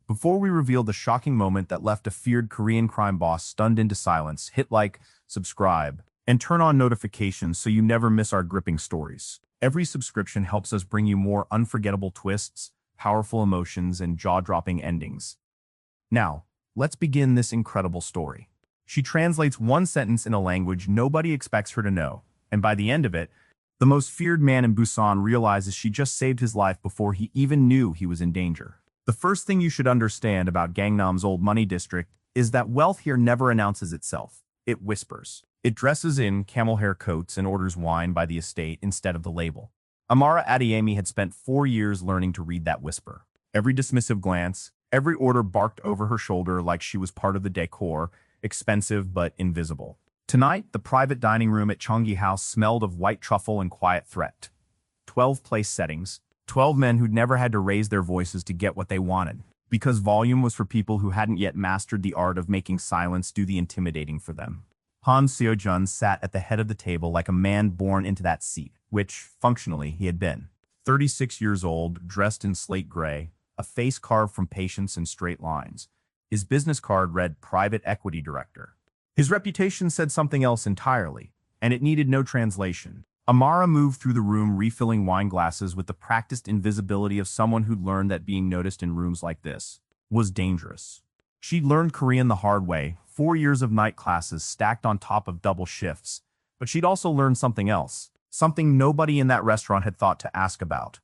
Before we reveal the shocking moment that left a feared Korean crime boss stunned into silence, hit like, subscribe, and turn on notifications so you never miss our gripping stories. Every subscription helps us bring you more unforgettable twists, powerful emotions, and jaw-dropping endings. Now, let's begin this incredible story. She translates one sentence in a language nobody expects her to know, and by the end of it, the most feared man in Busan realizes she just saved his life before he even knew he was in danger. The first thing you should understand about Gangnam's old money district is that wealth here never announces itself. It whispers. It dresses in camel hair coats and orders wine by the estate instead of the label. Amara Adeyemi had spent 4 years learning to read that whisper. Every dismissive glance, every order barked over her shoulder like she was part of the decor, expensive but invisible. Tonight, the private dining room at Cheonggi House smelled of white truffle and quiet threat. 12 place settings, 12 men who'd never had to raise their voices to get what they wanted, because volume was for people who hadn't yet mastered the art of making silence do the intimidating for them. Han Seo-jun sat at the head of the table like a man born into that seat, which, functionally, he had been. 36 years old, dressed in slate gray, a face carved from patience and straight lines. His business card read Private Equity Director. His reputation said something else entirely, and it needed no translation. Amara moved through the room refilling wine glasses with the practiced invisibility of someone who'd learned that being noticed in rooms like this was dangerous. She'd learned Korean the hard way, 4 years of night classes stacked on top of double shifts, but she'd also learned something else, something nobody in that restaurant had thought to ask about.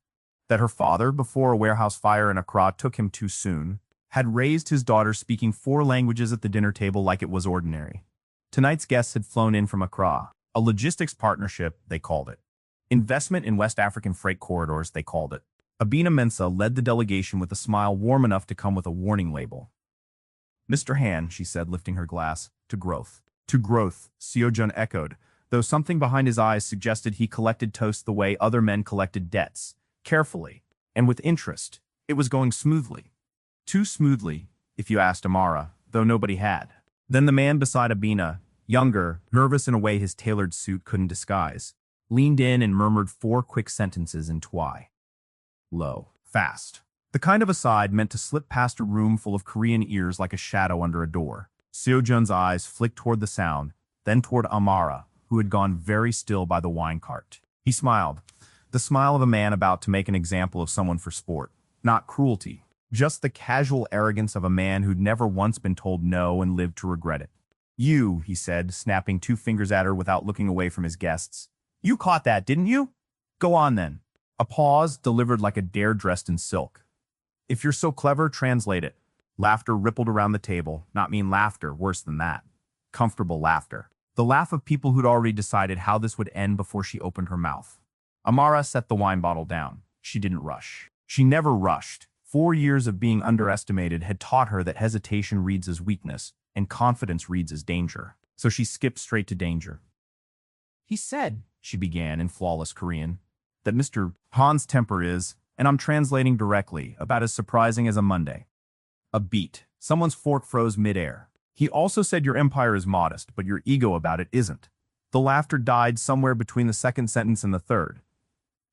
That her father, before a warehouse fire in Accra took him too soon, had raised his daughter speaking 4 languages at the dinner table like it was ordinary. Tonight's guests had flown in from Accra. A logistics partnership, they called it. Investment in West African freight corridors, they called it. Abina Mensa led the delegation with a smile warm enough to come with a warning label. Mr. Han, she said, lifting her glass, to growth. To growth, Seo-jun echoed, though something behind his eyes suggested he collected toast the way other men collected debts, carefully, and with interest. It was going smoothly. Too smoothly, if you asked Amara, though nobody had. Then the man beside Abina, younger, nervous in a way his tailored suit couldn't disguise, leaned in and murmured 4 quick sentences in Twi. Low. Fast. The kind of aside meant to slip past a room full of Korean ears like a shadow under a door. Seo-jun's eyes flicked toward the sound, then toward Amara, who had gone very still by the wine cart. He smiled, the smile of a man about to make an example of someone for sport. Not cruelty, just the casual arrogance of a man who'd never once been told no and lived to regret it. You, he said, snapping 2 fingers at her without looking away from his guests. You caught that, didn't you? Go on then. A pause, delivered like a dare dressed in silk. If you're so clever, translate it. Laughter rippled around the table, not mean laughter, worse than that. Comfortable laughter. The laugh of people who'd already decided how this would end before she opened her mouth. Amara set the wine bottle down. She didn't rush. She never rushed. 4 years of being underestimated had taught her that hesitation reads as weakness, and confidence reads as danger. So she skipped straight to danger. He said, she began in flawless Korean, that Mr. Han's temper is, and I'm translating directly, about as surprising as a Monday. A beat. Someone's fork froze midair. He also said your empire is modest, but your ego about it isn't. The laughter died somewhere between the second sentence and the third.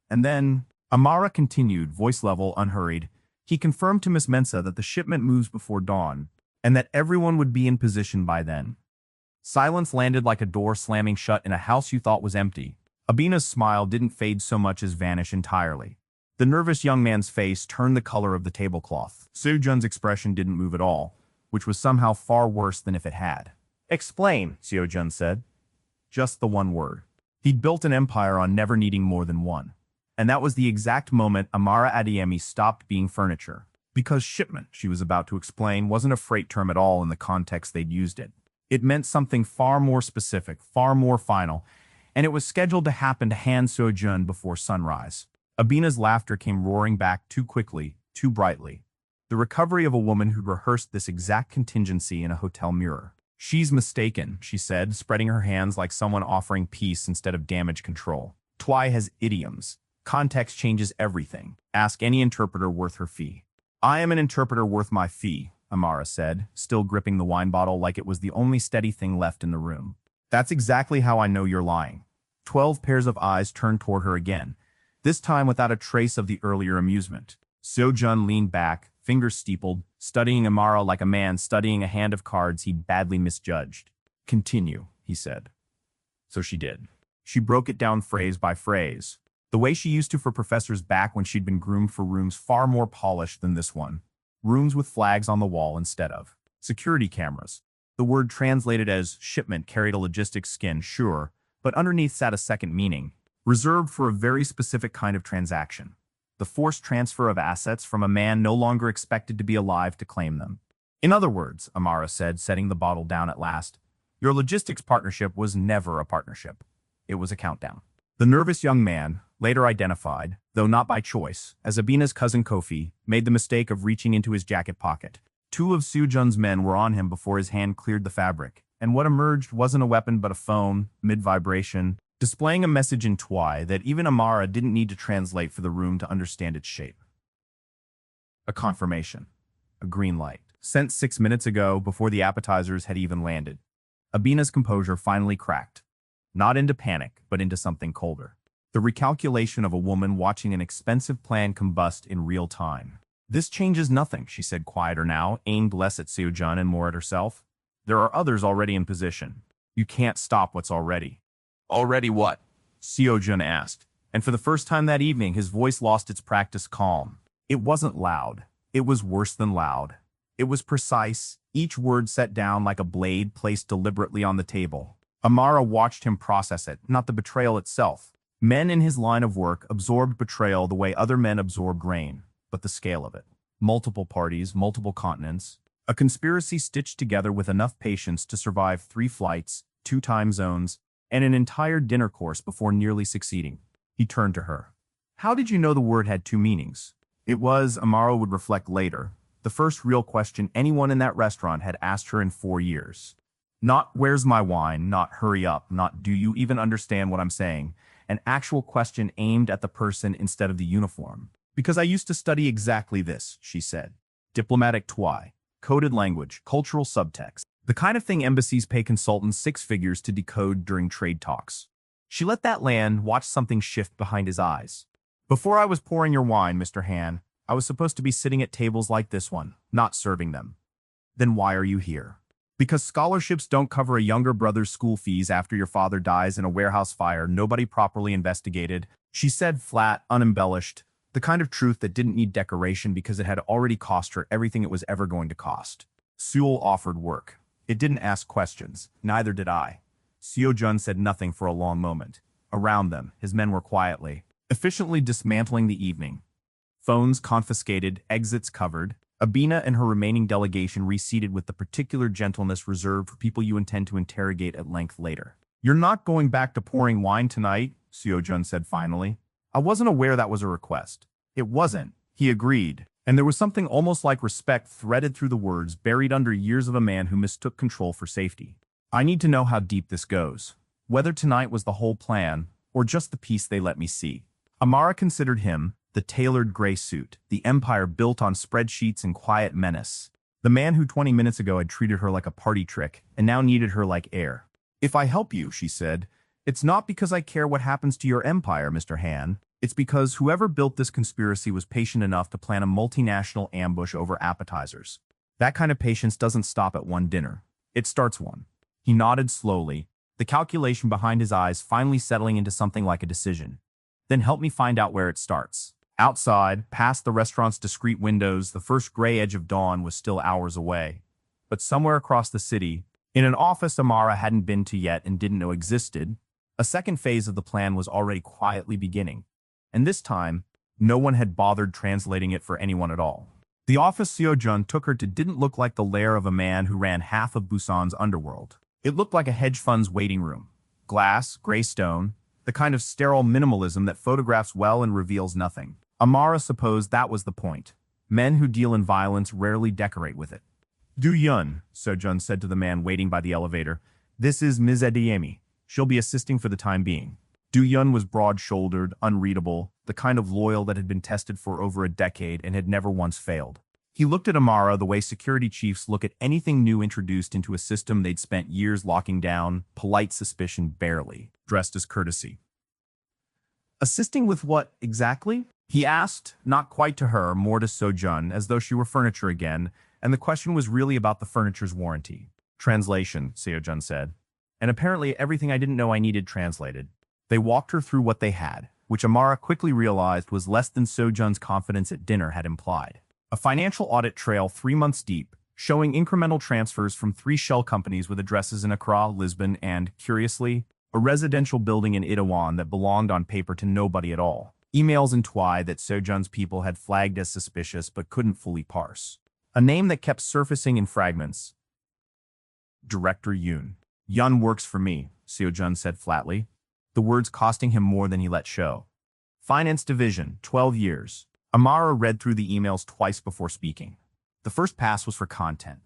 And then, Amara continued, voice level, unhurried. He confirmed to Miss Mensa that the shipment moves before dawn, and that everyone would be in position by then. Silence landed like a door slamming shut in a house you thought was empty. Abina's smile didn't fade so much as vanish entirely. The nervous young man's face turned the color of the tablecloth. Seo-jun's expression didn't move at all, which was somehow far worse than if it had. Explain, Seo-jun said. Just the one word. He'd built an empire on never needing more than one. And that was the exact moment Amara Adeyemi stopped being furniture. Because shipment, she was about to explain, wasn't a freight term at all in the context they'd used it. It meant something far more specific, far more final, and it was scheduled to happen to Han Seo-jun before sunrise. Abina's laughter came roaring back too quickly, too brightly. The recovery of a woman who'd rehearsed this exact contingency in a hotel mirror. She's mistaken, she said, spreading her hands like someone offering peace instead of damage control. Twi has idioms. Context changes everything. Ask any interpreter worth her fee. I am an interpreter worth my fee, Amara said, still gripping the wine bottle like it was the only steady thing left in the room. That's exactly how I know you're lying. 12 pairs of eyes turned toward her again, this time without a trace of the earlier amusement. Seo-jun leaned back, fingers steepled, studying Amara like a man studying a hand of cards he'd badly misjudged. Continue, he said. So she did. She broke it down phrase by phrase, the way she used to for professors back when she'd been groomed for rooms far more polished than this one. Rooms with flags on the wall instead of security cameras. The word translated as shipment carried a logistics skin, sure, but underneath sat a second meaning, reserved for a very specific kind of transaction. The forced transfer of assets from a man no longer expected to be alive to claim them. In other words, Amara said, setting the bottle down at last, your logistics partnership was never a partnership. It was a countdown. The nervous young man, later identified, though not by choice, as Abina's cousin Kofi, made the mistake of reaching into his jacket pocket. Two of Seo-jun's men were on him before his hand cleared the fabric, and what emerged wasn't a weapon but a phone, mid-vibration, displaying a message in Twi that even Amara didn't need to translate for the room to understand its shape. A confirmation. A green light. Sent 6 minutes ago, before the appetizers had even landed. Abina's composure finally cracked. Not into panic, but into something colder. The recalculation of a woman watching an expensive plan combust in real time. This changes nothing, she said quieter now, aimed less at Seo-jun and more at herself. There are others already in position. You can't stop what's already. Already what? Seo-jun asked, and for the first time that evening his voice lost its practiced calm. It wasn't loud. It was worse than loud. It was precise, each word set down like a blade placed deliberately on the table. Amara watched him process it, not the betrayal itself. Men in his line of work absorbed betrayal the way other men absorbed rain, but the scale of it. Multiple parties, multiple continents. A conspiracy stitched together with enough patience to survive 3 flights, 2 time zones, and an entire dinner course before nearly succeeding. He turned to her. How did you know the word had 2 meanings? It was, Amara would reflect later, the first real question anyone in that restaurant had asked her in 4 years. Not where's my wine, not hurry up, not do you even understand what I'm saying. An actual question aimed at the person instead of the uniform. Because I used to study exactly this, she said. Diplomatic Twi. Coded language, cultural subtext. The kind of thing embassies pay consultants 6 figures to decode during trade talks. She let that land, watched something shift behind his eyes. Before I was pouring your wine, Mr. Han, I was supposed to be sitting at tables like this one, not serving them. Then why are you here? Because scholarships don't cover a younger brother's school fees after your father dies in a warehouse fire nobody properly investigated, she said flat, unembellished, the kind of truth that didn't need decoration because it had already cost her everything it was ever going to cost. Sewell offered work. It didn't ask questions. Neither did I. Seo-jun said nothing for a long moment. Around them, his men were quietly, efficiently dismantling the evening. Phones confiscated, exits covered. Abina and her remaining delegation reseated with the particular gentleness reserved for people you intend to interrogate at length later. You're not going back to pouring wine tonight, Seo-jun said finally. I wasn't aware that was a request. It wasn't, he agreed, and there was something almost like respect threaded through the words buried under years of a man who mistook control for safety. I need to know how deep this goes. Whether tonight was the whole plan, or just the piece they let me see. Amara considered him, the tailored gray suit, the empire built on spreadsheets and quiet menace. The man who 20 minutes ago had treated her like a party trick and now needed her like air. If I help you, she said, it's not because I care what happens to your empire, Mr. Han. It's because whoever built this conspiracy was patient enough to plan a multinational ambush over appetizers. That kind of patience doesn't stop at one dinner. It starts one. He nodded slowly, the calculation behind his eyes finally settling into something like a decision. Then help me find out where it starts. Outside, past the restaurant's discreet windows, the first gray edge of dawn was still hours away. But somewhere across the city, in an office Amara hadn't been to yet and didn't know existed, a second phase of the plan was already quietly beginning. And this time, no one had bothered translating it for anyone at all. The office Seo-jun took her to didn't look like the lair of a man who ran half of Busan's underworld. It looked like a hedge fund's waiting room. Glass, gray stone, the kind of sterile minimalism that photographs well and reveals nothing. Amara supposed that was the point. Men who deal in violence rarely decorate with it. Du-yun, Seo-jun said to the man waiting by the elevator. This is Ms. Adeyemi. She'll be assisting for the time being. Du-yun was broad-shouldered, unreadable, the kind of loyal that had been tested for over a decade and had never once failed. He looked at Amara the way security chiefs look at anything new introduced into a system they'd spent years locking down, polite suspicion barely, dressed as courtesy. Assisting with what, exactly? He asked, not quite to her, more to Seo-jun, as though she were furniture again, and the question was really about the furniture's warranty. Translation, Seo-jun said. And apparently everything I didn't know I needed translated. They walked her through what they had, which Amara quickly realized was less than Seo-jun's confidence at dinner had implied. A financial audit trail 3 months deep, showing incremental transfers from 3 shell companies with addresses in Accra, Lisbon, and, curiously, a residential building in Itaewon that belonged on paper to nobody at all. Emails in Twi that Seo-jun's people had flagged as suspicious but couldn't fully parse. A name that kept surfacing in fragments. Director Yoon. Yun works for me, Seo-jun said flatly, the words costing him more than he let show. Finance Division, 12 years. Amara read through the emails twice before speaking. The first pass was for content.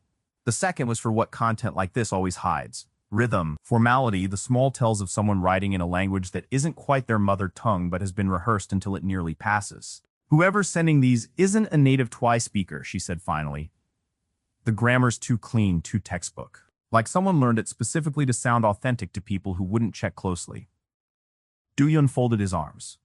The second was for what content like this always hides. Rhythm, formality, the small tells of someone writing in a language that isn't quite their mother tongue but has been rehearsed until it nearly passes. Whoever's sending these isn't a native Twi speaker, she said finally. The grammar's too clean, too textbook. Like someone learned it specifically to sound authentic to people who wouldn't check closely. Do-yun folded his arms.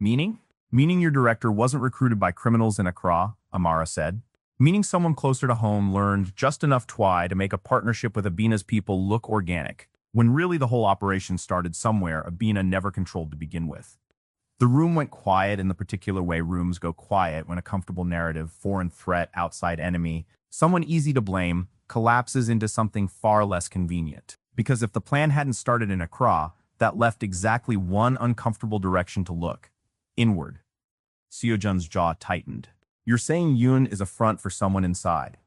Meaning? Meaning your director wasn't recruited by criminals in Accra, Amara said. Meaning someone closer to home learned just enough Twi to make a partnership with Abina's people look organic, when really the whole operation started somewhere Abina never controlled to begin with. The room went quiet in the particular way rooms go quiet when a comfortable narrative, foreign threat, outside enemy, someone easy to blame, collapses into something far less convenient. Because if the plan hadn't started in Accra, that left exactly one uncomfortable direction to look. Inward. Seo-jun's jaw tightened. You're saying Yoon is a front for someone inside.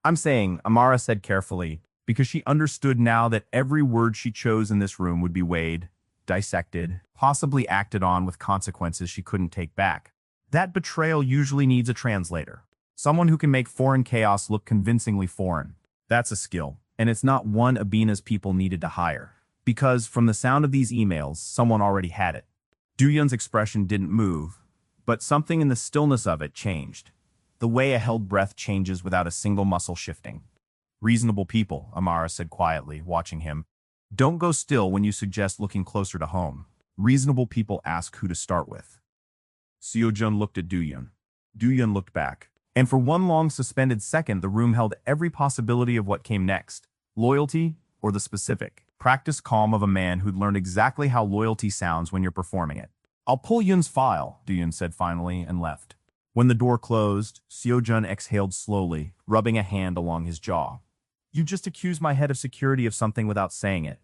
I'm saying, Amara said carefully, because she understood now that every word she chose in this room would be weighed, dissected, possibly acted on with consequences she couldn't take back. That betrayal usually needs a translator. Someone who can make foreign chaos look convincingly foreign. That's a skill, and it's not one Abina's people needed to hire. Because, from the sound of these emails, someone already had it. Do-yun's expression didn't move, but something in the stillness of it changed. The way a held breath changes without a single muscle shifting. Reasonable people, Amara said quietly, watching him. Don't go still when you suggest looking closer to home. Reasonable people ask who to start with. Seo-jun looked at Do-yun. Do-yun looked back. And for one long suspended second, the room held every possibility of what came next. Loyalty or the specific. Practiced calm of a man who'd learned exactly how loyalty sounds when you're performing it. I'll pull Yun's file, Do-yun said finally, and left. When the door closed, Seo-jun exhaled slowly, rubbing a hand along his jaw. You just accused my head of security of something without saying it.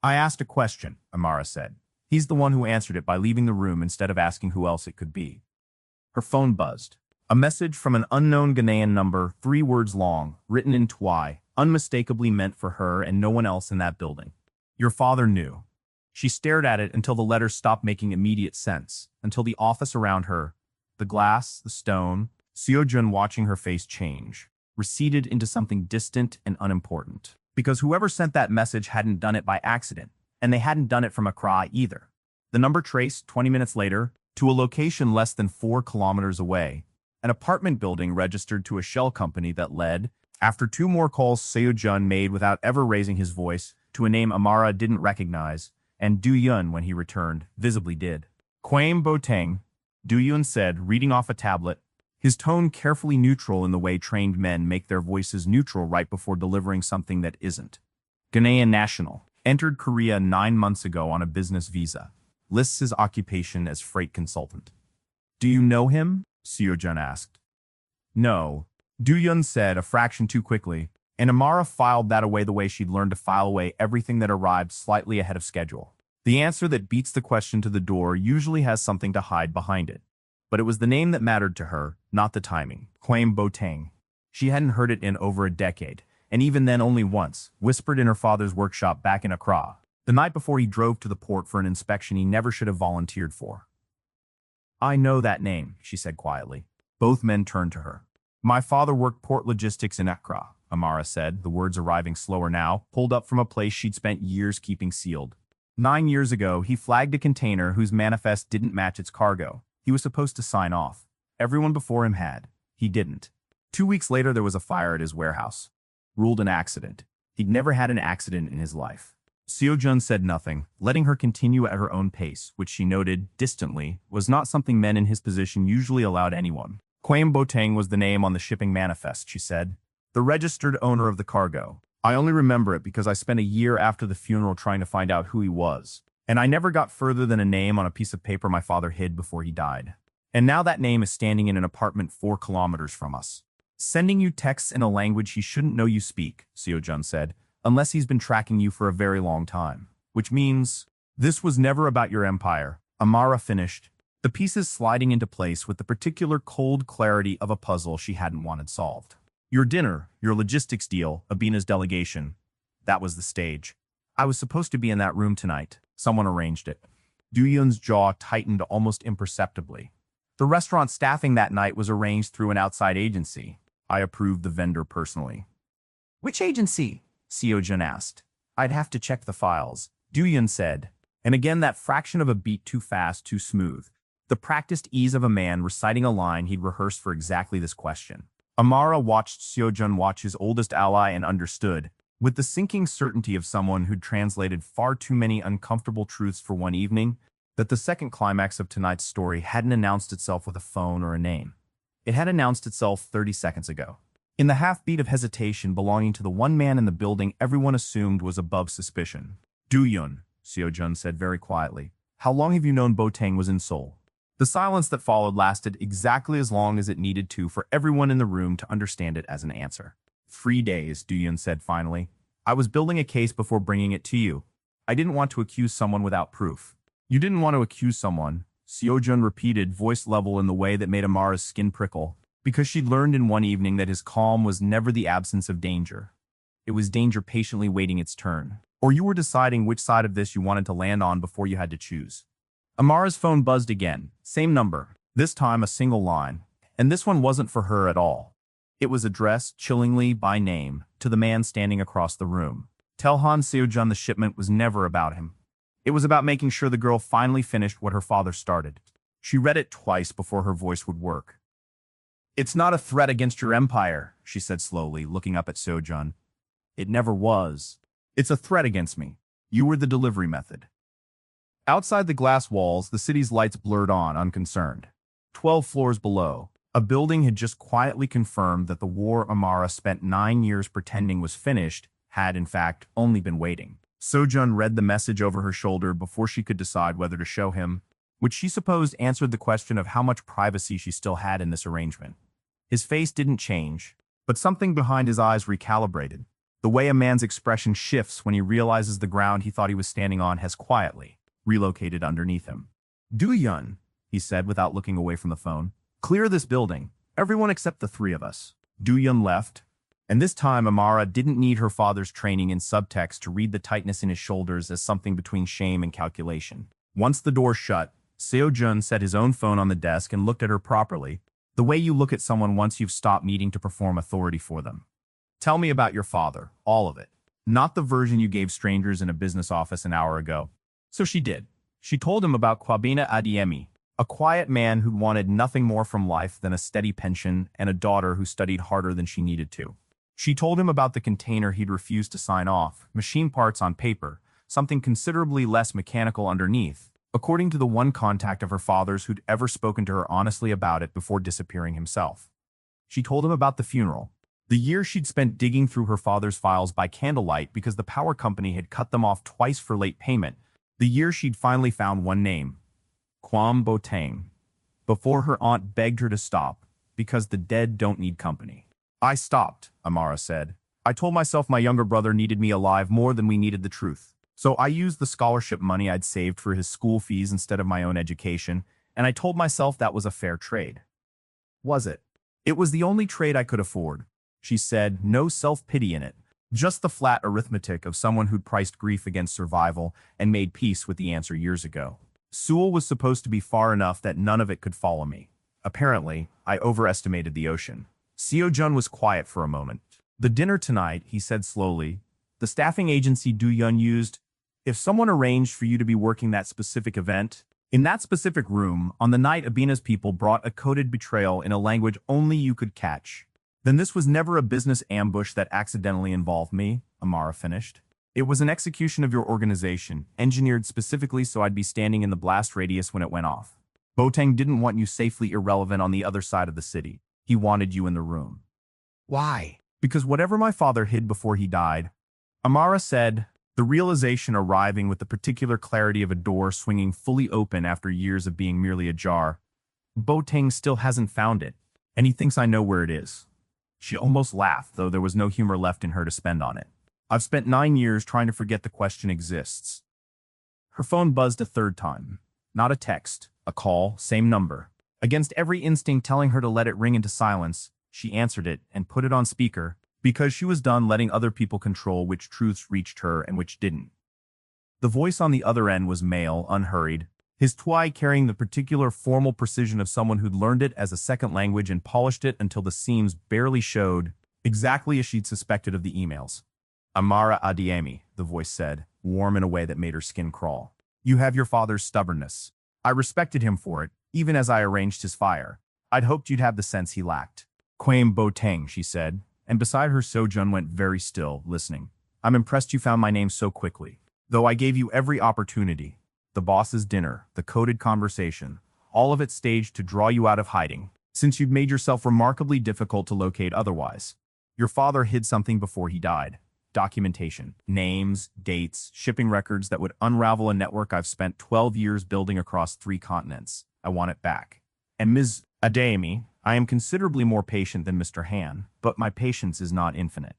I asked a question, Amara said. He's the one who answered it by leaving the room instead of asking who else it could be. Her phone buzzed. A message from an unknown Ghanaian number, 3 words long, written in Twi, unmistakably meant for her and no one else in that building. Your father knew. She stared at it until the letters stopped making immediate sense, until the office around her, the glass, the stone, Seo-jun watching her face change, receded into something distant and unimportant. Because whoever sent that message hadn't done it by accident, and they hadn't done it from Accra either. The number traced, 20 minutes later, to a location less than 4 kilometers away, an apartment building registered to a shell company that led, after 2 more calls Seo-jun made without ever raising his voice, to a name Amara didn't recognize, and Do-yun, when he returned, visibly did. Kwame Boateng, Do-yun said, reading off a tablet, his tone carefully neutral in the way trained men make their voices neutral right before delivering something that isn't. Ghanaian national, entered Korea 9 months ago on a business visa, lists his occupation as freight consultant. Do you know him? Seo-jun asked. No, Do-yun said, a fraction too quickly, and Amara filed that away the way she'd learned to file away everything that arrived slightly ahead of schedule. The answer that beats the question to the door usually has something to hide behind it. But it was the name that mattered to her, not the timing. Kwame Boateng. She hadn't heard it in over a decade, and even then only once, whispered in her father's workshop back in Accra, the night before he drove to the port for an inspection he never should have volunteered for. I know that name, she said quietly. Both men turned to her. My father worked port logistics in Accra, Amara said, the words arriving slower now, pulled up from a place she'd spent years keeping sealed. 9 years ago, he flagged a container whose manifest didn't match its cargo. He was supposed to sign off. Everyone before him had. He didn't. 2 weeks later, there was a fire at his warehouse. Ruled an accident. He'd never had an accident in his life. Seo-jun said nothing, letting her continue at her own pace, which she noted, distantly, was not something men in his position usually allowed anyone. Quam Botang was the name on the shipping manifest, she said. The registered owner of the cargo. I only remember it because I spent a year after the funeral trying to find out who he was. And I never got further than a name on a piece of paper my father hid before he died. And now that name is standing in an apartment 4 kilometers from us. Sending you texts in a language he shouldn't know you speak, Seo-jun said, unless he's been tracking you for a very long time. Which means, this was never about your empire. Amara finished, the pieces sliding into place with the particular cold clarity of a puzzle she hadn't wanted solved. Your dinner, your logistics deal, Abina's delegation. That was the stage. I was supposed to be in that room tonight. Someone arranged it. Du-yun's jaw tightened almost imperceptibly. The restaurant staffing that night was arranged through an outside agency. I approved the vendor personally. Which agency? Seo-jun asked. I'd have to check the files, Du-yun said. And again that fraction of a beat too fast, too smooth. The practiced ease of a man reciting a line he'd rehearsed for exactly this question. Amara watched Seo-jun watch his oldest ally and understood, with the sinking certainty of someone who'd translated far too many uncomfortable truths for one evening, that the second climax of tonight's story hadn't announced itself with a phone or a name. It had announced itself 30 seconds ago. In the half-beat of hesitation belonging to the one man in the building everyone assumed was above suspicion. Du-yun, Seo-jun said very quietly. How long have you known Botang was in Seoul? The silence that followed lasted exactly as long as it needed to for everyone in the room to understand it as an answer. 3 days, Du-yun said finally. I was building a case before bringing it to you. I didn't want to accuse someone without proof. You didn't want to accuse someone, Seo-jun repeated, voice level in the way that made Amara's skin prickle, because she'd learned in one evening that his calm was never the absence of danger. It was danger patiently waiting its turn. Or you were deciding which side of this you wanted to land on before you had to choose. Amara's phone buzzed again. Same number. This time a single line. And this one wasn't for her at all. It was addressed, chillingly, by name, to the man standing across the room. Tell Han Seo-jun the shipment was never about him. It was about making sure the girl finally finished what her father started. She read it twice before her voice would work. It's not a threat against your empire, she said slowly, looking up at Seo-jun. It never was. It's a threat against me. You were the delivery method. Outside the glass walls, the city's lights blurred on, unconcerned. 12 floors below, a building had just quietly confirmed that the war Amara spent 9 years pretending was finished had, in fact, only been waiting. Seo-jun read the message over her shoulder before she could decide whether to show him, which she supposed answered the question of how much privacy she still had in this arrangement. His face didn't change, but something behind his eyes recalibrated. The way a man's expression shifts when he realizes the ground he thought he was standing on has quietly relocated underneath him. Du-yun, he said without looking away from the phone. Clear this building. Everyone except the 3 of us. Du-yun left, and this time Amara didn't need her father's training in subtext to read the tightness in his shoulders as something between shame and calculation. Once the door shut, Seo-jun set his own phone on the desk and looked at her properly, the way you look at someone once you've stopped needing to perform authority for them. Tell me about your father, all of it. Not the version you gave strangers in a business office an hour ago. So she did. She told him about Kwabena Adiemi, a quiet man who wanted nothing more from life than a steady pension and a daughter who studied harder than she needed to. She told him about the container he'd refused to sign off, machine parts on paper, something considerably less mechanical underneath, according to the one contact of her father's who'd ever spoken to her honestly about it before disappearing himself. She told him about the funeral, the year she'd spent digging through her father's files by candlelight because the power company had cut them off twice for late payment, the year she'd finally found one name, Quam Botang, before her aunt begged her to stop, because the dead don't need company. I stopped, Amara said. I told myself my younger brother needed me alive more than we needed the truth. So I used the scholarship money I'd saved for his school fees instead of my own education, and I told myself that was a fair trade. Was it? It was the only trade I could afford, she said, no self-pity in it. Just the flat arithmetic of someone who'd priced grief against survival and made peace with the answer years ago. Seoul was supposed to be far enough that none of it could follow me. Apparently, I overestimated the ocean. Seo-jun was quiet for a moment. The dinner tonight, he said slowly, the staffing agency Du-yun used, if someone arranged for you to be working that specific event, in that specific room, on the night Abina's people brought a coded betrayal in a language only you could catch, then this was never a business ambush that accidentally involved me, Amara finished. It was an execution of your organization, engineered specifically so I'd be standing in the blast radius when it went off. Boteng didn't want you safely irrelevant on the other side of the city. He wanted you in the room. Why? Because whatever my father hid before he died, Amara said, the realization arriving with the particular clarity of a door swinging fully open after years of being merely ajar. Boteng still hasn't found it, and he thinks I know where it is. She almost laughed, though there was no humor left in her to spend on it. I've spent 9 years trying to forget the question exists. Her phone buzzed a third time. Not a text, a call, same number. Against every instinct telling her to let it ring into silence, she answered it and put it on speaker, because she was done letting other people control which truths reached her and which didn't. The voice on the other end was male, unhurried, his twai carrying the particular formal precision of someone who'd learned it as a second language and polished it until the seams barely showed, exactly as she'd suspected of the emails. Amara Adiemi, the voice said, warm in a way that made her skin crawl. You have your father's stubbornness. I respected him for it, even as I arranged his fire. I'd hoped you'd have the sense he lacked. Quaim Boteng, she said, and beside her Sojun went very still, listening. I'm impressed you found my name so quickly. Though I gave you every opportunity. The boss's dinner, the coded conversation, all of it staged to draw you out of hiding, since you'd made yourself remarkably difficult to locate otherwise. Your father hid something before he died. Documentation, names, dates, shipping records that would unravel a network I've spent 12 years building across 3 continents. I want it back. And Ms. Adeyemi, I am considerably more patient than Mr. Han, but my patience is not infinite.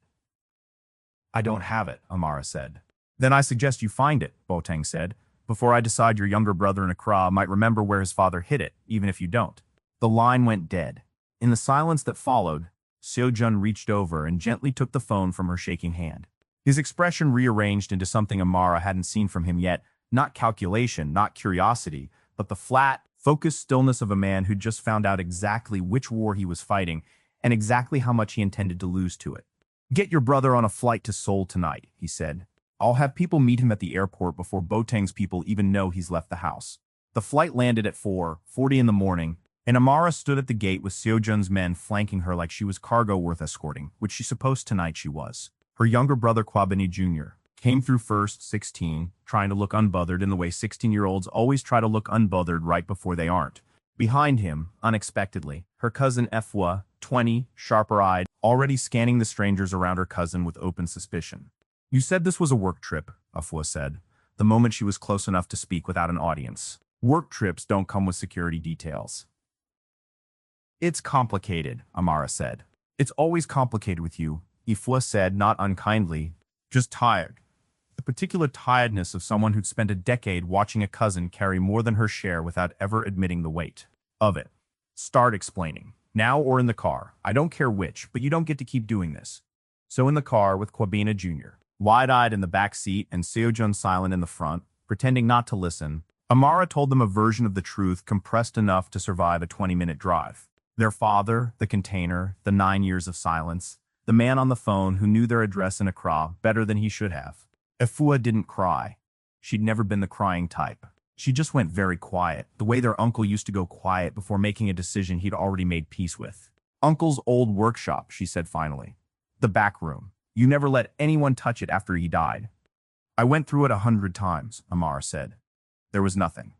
I don't have it, Amara said. Then I suggest you find it, Boteng said, before I decide your younger brother in Accra might remember where his father hid it, even if you don't. The line went dead. In the silence that followed, Seo-jun reached over and gently took the phone from her shaking hand. His expression rearranged into something Amara hadn't seen from him yet, not calculation, not curiosity, but the flat, focused stillness of a man who'd just found out exactly which war he was fighting and exactly how much he intended to lose to it. Get your brother on a flight to Seoul tonight, he said. I'll have people meet him at the airport before Boteng's people even know he's left the house. The flight landed at 4:40 in the morning, and Amara stood at the gate with Seo-jun's men flanking her like she was cargo worth escorting, which she supposed tonight she was. Her younger brother Kwabeni Jr. came through first, 16, trying to look unbothered in the way 16-year-olds always try to look unbothered right before they aren't. Behind him, unexpectedly, her cousin Efwa, 20, sharper-eyed, already scanning the strangers around her cousin with open suspicion. You said this was a work trip, Efwa said, the moment she was close enough to speak without an audience. Work trips don't come with security details. It's complicated, Amara said. It's always complicated with you, Efwa said, not unkindly, just tired. The particular tiredness of someone who'd spent a decade watching a cousin carry more than her share without ever admitting the weight of it. Start explaining. Now or in the car. I don't care which, but you don't get to keep doing this. So in the car with Kwabena Jr., wide-eyed in the back seat and Seo-jun silent in the front, pretending not to listen, Amara told them a version of the truth compressed enough to survive a 20-minute drive. Their father, the container, the 9 years of silence, the man on the phone who knew their address in Accra better than he should have. Efua didn't cry. She'd never been the crying type. She just went very quiet, the way their uncle used to go quiet before making a decision he'd already made peace with. Uncle's old workshop, she said finally. The back room. You never let anyone touch it after he died. I went through it 100 times, Amara said. There was nothing.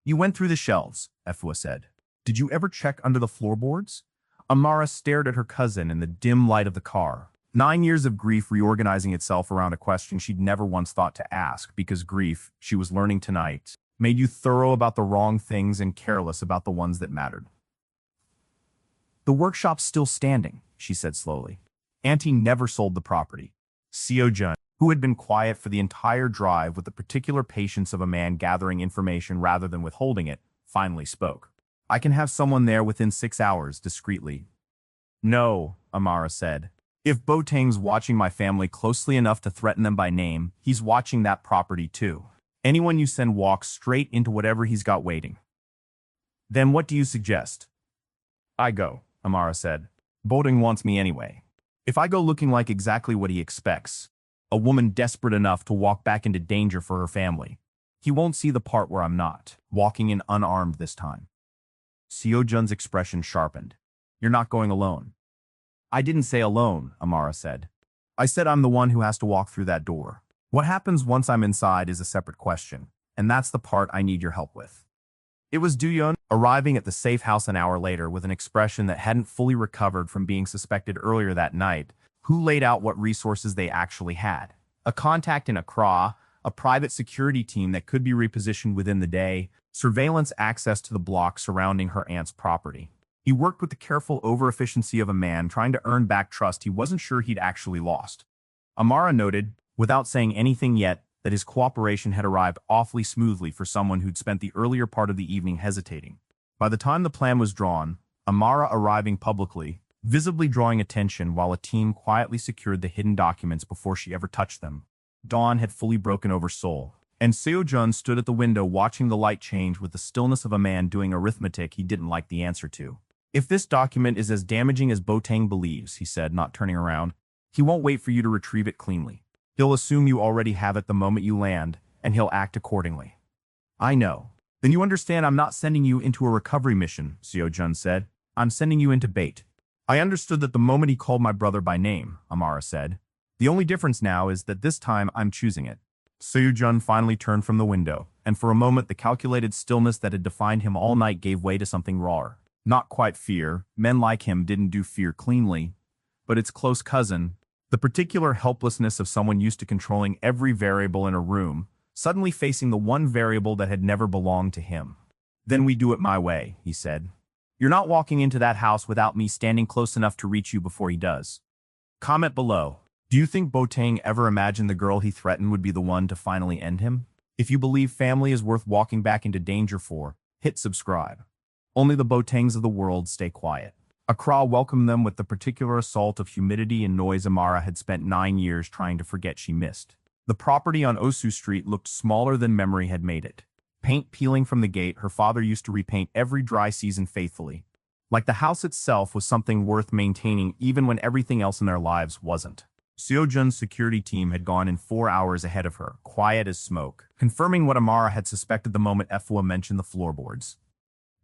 You went through the shelves, Efua said. Did you ever check under the floorboards? Amara stared at her cousin in the dim light of the car. 9 years of grief reorganizing itself around a question she'd never once thought to ask, because grief, she was learning tonight, made you thorough about the wrong things and careless about the ones that mattered. The workshop's still standing, she said slowly. Auntie never sold the property. Seo-jun, who had been quiet for the entire drive with the particular patience of a man gathering information rather than withholding it, finally spoke. I can have someone there within 6 hours, discreetly. No, Amara said. If Boteng's watching my family closely enough to threaten them by name, he's watching that property too. Anyone you send walks straight into whatever he's got waiting. Then what do you suggest? I go, Amara said. Boteng wants me anyway. If I go looking like exactly what he expects, a woman desperate enough to walk back into danger for her family, he won't see the part where I'm not, walking in unarmed this time. Seo-jun's expression sharpened. You're not going alone. I didn't say alone, Amara said. I said I'm the one who has to walk through that door. What happens once I'm inside is a separate question, and that's the part I need your help with. It was Do-yeon arriving at the safe house an hour later with an expression that hadn't fully recovered from being suspected earlier that night. Who laid out what resources they actually had? A contact in Accra, a private security team that could be repositioned within the day, surveillance access to the block surrounding her aunt's property. He worked with the careful over-efficiency of a man trying to earn back trust he wasn't sure he'd actually lost. Amara noted, without saying anything yet, that his cooperation had arrived awfully smoothly for someone who'd spent the earlier part of the evening hesitating. By the time the plan was drawn, Amara arriving publicly, visibly drawing attention while a team quietly secured the hidden documents before she ever touched them. Dawn had fully broken over Seoul, and Seo-jun stood at the window watching the light change with the stillness of a man doing arithmetic he didn't like the answer to. "If this document is as damaging as Bo-taeng believes," he said, not turning around, "he won't wait for you to retrieve it cleanly. He'll assume you already have it the moment you land, and he'll act accordingly." "I know." "Then you understand I'm not sending you into a recovery mission," Seo-jun said. "I'm sending you into bait." "I understood that the moment he called my brother by name," Amara said. "The only difference now is that this time I'm choosing it." Seo-jun finally turned from the window, and for a moment the calculated stillness that had defined him all night gave way to something rawer. Not quite fear. Men like him didn't do fear cleanly. But its close cousin, the particular helplessness of someone used to controlling every variable in a room, suddenly facing the one variable that had never belonged to him. "Then we do it my way," he said. "You're not walking into that house without me standing close enough to reach you before he does." Comment below. Do you think Bo-taeng ever imagined the girl he threatened would be the one to finally end him? If you believe family is worth walking back into danger for, hit subscribe. Only the Bo-taengs of the world stay quiet. Accra welcomed them with the particular assault of humidity and noise Amara had spent 9 years trying to forget she missed. The property on Osu Street looked smaller than memory had made it. Paint peeling from the gate her father used to repaint every dry season faithfully. Like the house itself was something worth maintaining even when everything else in their lives wasn't. Seo-jun's security team had gone in 4 hours ahead of her, quiet as smoke, confirming what Amara had suspected the moment Efwa mentioned the floorboards.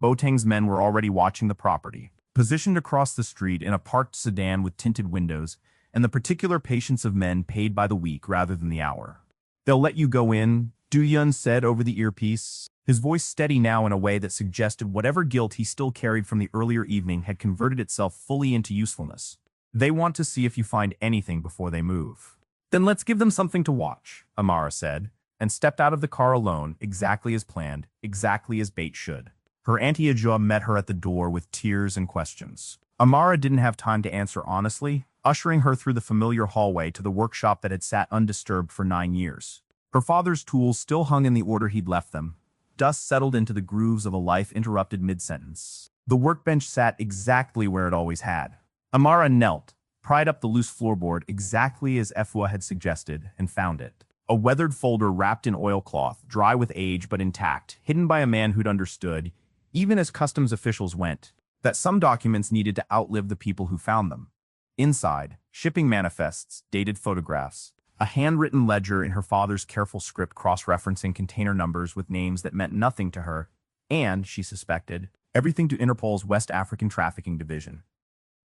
Bo-taeng's men were already watching the property, positioned across the street in a parked sedan with tinted windows, and the particular patience of men paid by the week rather than the hour. "They'll let you go in," Do-yun said over the earpiece, his voice steady now in a way that suggested whatever guilt he still carried from the earlier evening had converted itself fully into usefulness. "They want to see if you find anything before they move." "Then let's give them something to watch," Amara said, and stepped out of the car alone, exactly as planned, exactly as bait should. Her Auntie Ajua met her at the door with tears and questions. Amara didn't have time to answer honestly, ushering her through the familiar hallway to the workshop that had sat undisturbed for 9 years. Her father's tools still hung in the order he'd left them. Dust settled into the grooves of a life interrupted mid-sentence. The workbench sat exactly where it always had. Amara knelt, pried up the loose floorboard exactly as Efwa had suggested, and found it. A weathered folder wrapped in oilcloth, dry with age but intact, hidden by a man who'd understood, even as customs officials went, that some documents needed to outlive the people who found them. Inside, shipping manifests, dated photographs, a handwritten ledger in her father's careful script cross-referencing container numbers with names that meant nothing to her, and, she suspected, everything to Interpol's West African Trafficking Division.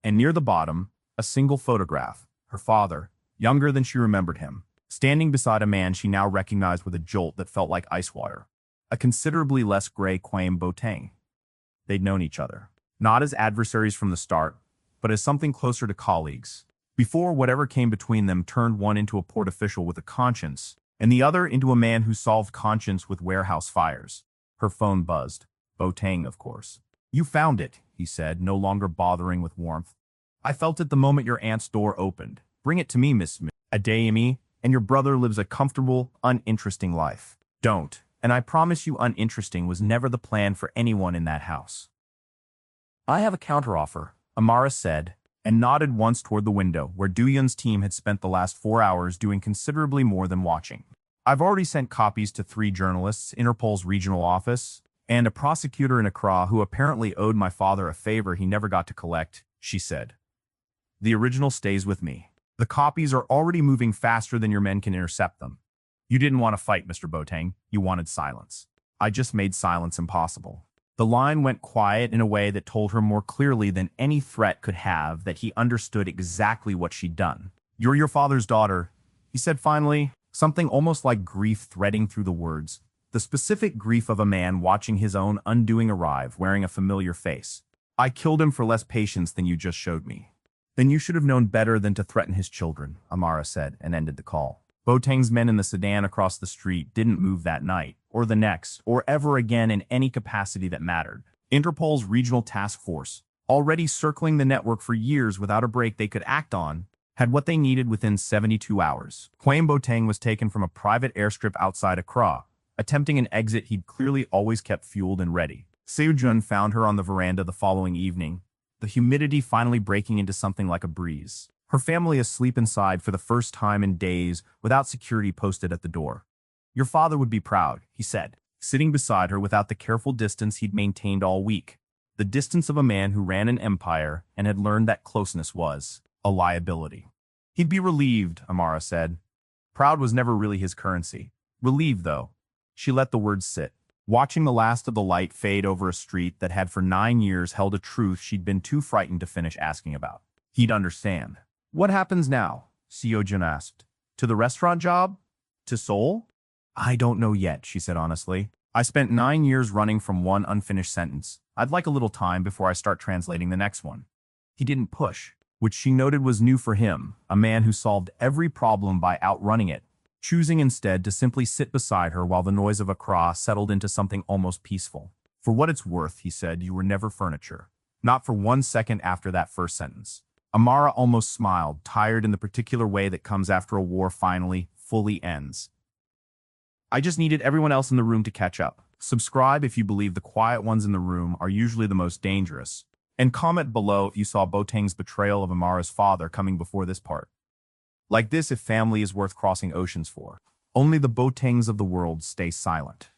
And near the bottom, a single photograph, her father, younger than she remembered him, standing beside a man she now recognized with a jolt that felt like ice water. A considerably less gray Kwame Bo-taeng. They'd known each other, not as adversaries from the start, but as something closer to colleagues, before whatever came between them turned one into a port official with a conscience, and the other into a man who solved conscience with warehouse fires. Her phone buzzed. Bo-taeng, of course. "You found it," he said, no longer bothering with warmth. "I felt it the moment your aunt's door opened. Bring it to me, Miss Adeyemi, and your brother lives a comfortable, uninteresting life. Don't. And I promise you uninteresting was never the plan for anyone in that house." "I have a counteroffer," Amara said, and nodded once toward the window, where Do-yun's team had spent the last 4 hours doing considerably more than watching. "I've already sent copies to 3 journalists, Interpol's regional office, and a prosecutor in Accra who apparently owed my father a favor he never got to collect," she said. "The original stays with me. The copies are already moving faster than your men can intercept them. You didn't want to fight, Mr. Bo-taeng. You wanted silence. I just made silence impossible." The line went quiet in a way that told her more clearly than any threat could have that he understood exactly what she'd done. "You're your father's daughter," he said finally, something almost like grief threading through the words. The specific grief of a man watching his own undoing arrive wearing a familiar face. I killed him for less patience than you just showed me. Then you should have known better than to threaten his children, Amara said, and ended the call. Boateng's men in the sedan across the street didn't move that night, or the next, or ever again in any capacity that mattered. Interpol's regional task force, already circling the network for years without a break they could act on, had what they needed within 72 hours. Quain Boateng was taken from a private airstrip outside Accra, attempting an exit he'd clearly always kept fueled and ready. Seojun found her on the veranda the following evening, the humidity finally breaking into something like a breeze. Her family asleep inside for the first time in days without security posted at the door. Your father would be proud, he said, sitting beside her without the careful distance he'd maintained all week. The distance of a man who ran an empire and had learned that closeness was a liability. He'd be relieved, Amara said. Proud was never really his currency. Relieved, though. She let the words sit, watching the last of the light fade over a street that had for 9 years held a truth she'd been too frightened to finish asking about. He'd understand. What happens now? Seojun asked. To the restaurant job? To Seoul? I don't know yet, she said honestly. I spent 9 years running from one unfinished sentence. I'd like a little time before I start translating the next one. He didn't push, which she noted was new for him, a man who solved every problem by outrunning it, choosing instead to simply sit beside her while the noise of Accra settled into something almost peaceful. For what it's worth, he said, you were never furniture. Not for 1 second after that first sentence. Amara almost smiled, tired in the particular way that comes after a war finally, fully ends. I just needed everyone else in the room to catch up. Subscribe if you believe the quiet ones in the room are usually the most dangerous. And comment below if you saw Boateng's betrayal of Amara's father coming before this part. Like this if family is worth crossing oceans for. Only the Boatengs of the world stay silent.